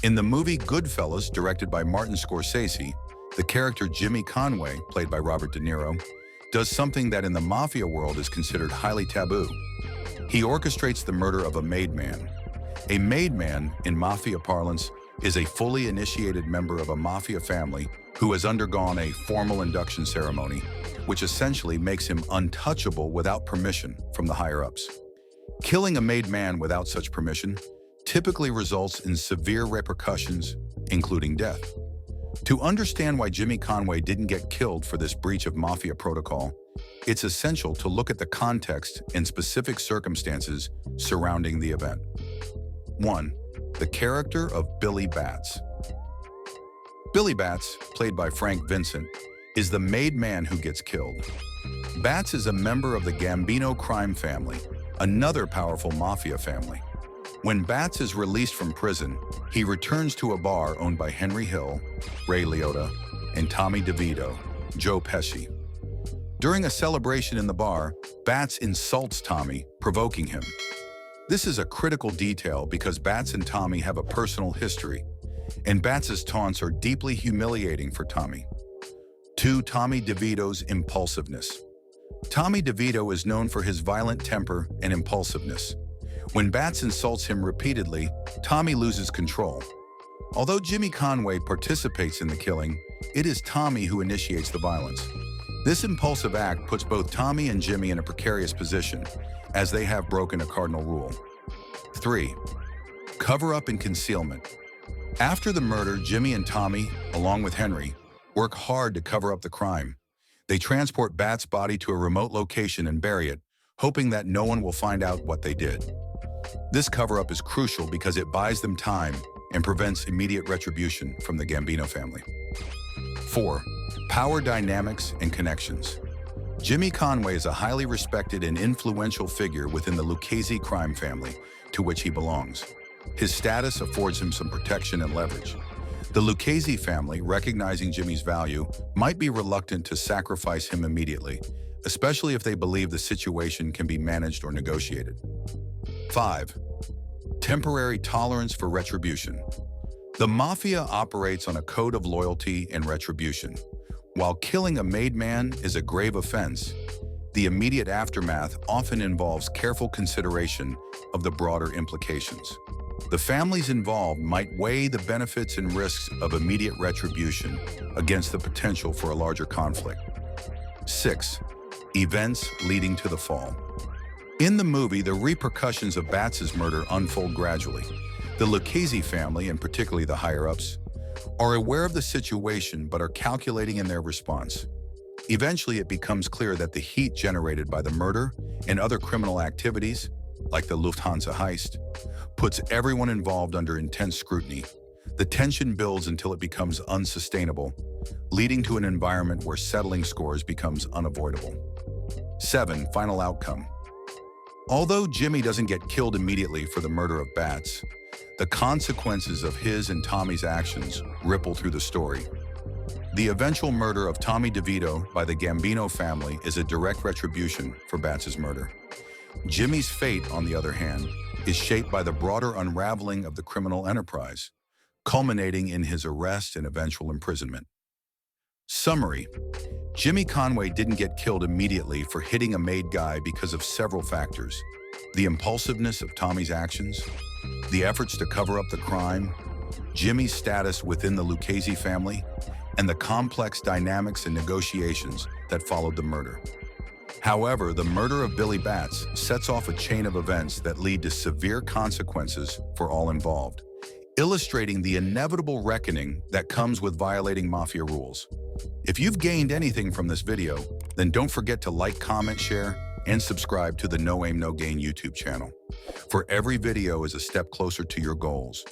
In the movie Goodfellas, directed by Martin Scorsese, the character Jimmy Conway, played by Robert De Niro, does something that in the Mafia world is considered highly taboo. He orchestrates the murder of a made man. A made man, in Mafia parlance, is a fully initiated member of a Mafia family who has undergone a formal induction ceremony, which essentially makes him untouchable without permission from the higher-ups. Killing a made man without such permission typically results in severe repercussions, including death. To understand why Jimmy Conway didn't get killed for this breach of Mafia protocol, it's essential to look at the context and specific circumstances surrounding the event. 1. The character of Billy Batts. Billy Batts, played by Frank Vincent, is the made man who gets killed. Batts is a member of the Gambino crime family, another powerful Mafia family. When Batts is released from prison, he returns to a bar owned by Henry Hill, Ray Liotta, and Tommy DeVito, Joe Pesci. During a celebration in the bar, Batts insults Tommy, provoking him. This is a critical detail because Batts and Tommy have a personal history, and Batts' taunts are deeply humiliating for Tommy. 2. Tommy DeVito's impulsiveness. Tommy DeVito is known for his violent temper and impulsiveness. When Batts insults him repeatedly, Tommy loses control. Although Jimmy Conway participates in the killing, it is Tommy who initiates the violence. This impulsive act puts both Tommy and Jimmy in a precarious position, as they have broken a cardinal rule. 3. Cover-up and concealment. After the murder, Jimmy and Tommy, along with Henry, work hard to cover up the crime. They transport Batts' body to a remote location and bury it, hoping that no one will find out what they did. This cover-up is crucial because it buys them time and prevents immediate retribution from the Gambino family. 4. Power dynamics and connections. Jimmy Conway is a highly respected and influential figure within the Lucchese crime family, to which he belongs. His status affords him some protection and leverage. The Lucchese family, recognizing Jimmy's value, might be reluctant to sacrifice him immediately, especially if they believe the situation can be managed or negotiated. 5. Temporary tolerance for retribution. The Mafia operates on a code of loyalty and retribution. While killing a made man is a grave offense, the immediate aftermath often involves careful consideration of the broader implications. The families involved might weigh the benefits and risks of immediate retribution against the potential for a larger conflict. 6. Events leading to the fall. In the movie, the repercussions of Batts' murder unfold gradually. The Lucchese family, and particularly the higher-ups, are aware of the situation but are calculating in their response. Eventually, it becomes clear that the heat generated by the murder and other criminal activities, like the Lufthansa heist, puts everyone involved under intense scrutiny. The tension builds until it becomes unsustainable, leading to an environment where settling scores becomes unavoidable. 7. Final outcome. Although Jimmy doesn't get killed immediately for the murder of Batts, the consequences of his and Tommy's actions ripple through the story. The eventual murder of Tommy DeVito by the Gambino family is a direct retribution for Batts' murder. Jimmy's fate, on the other hand, is shaped by the broader unraveling of the criminal enterprise, culminating in his arrest and eventual imprisonment. Summary: Jimmy Conway didn't get killed immediately for hitting a made guy because of several factors: the impulsiveness of Tommy's actions, the efforts to cover up the crime, Jimmy's status within the Lucchese family, and the complex dynamics and negotiations that followed the murder. However, the murder of Billy Batts sets off a chain of events that lead to severe consequences for all involved, illustrating the inevitable reckoning that comes with violating Mafia rules. If you've gained anything from this video, then don't forget to like, comment, share, and subscribe to the No Aim No Gain YouTube channel. For every video is a step closer to your goals.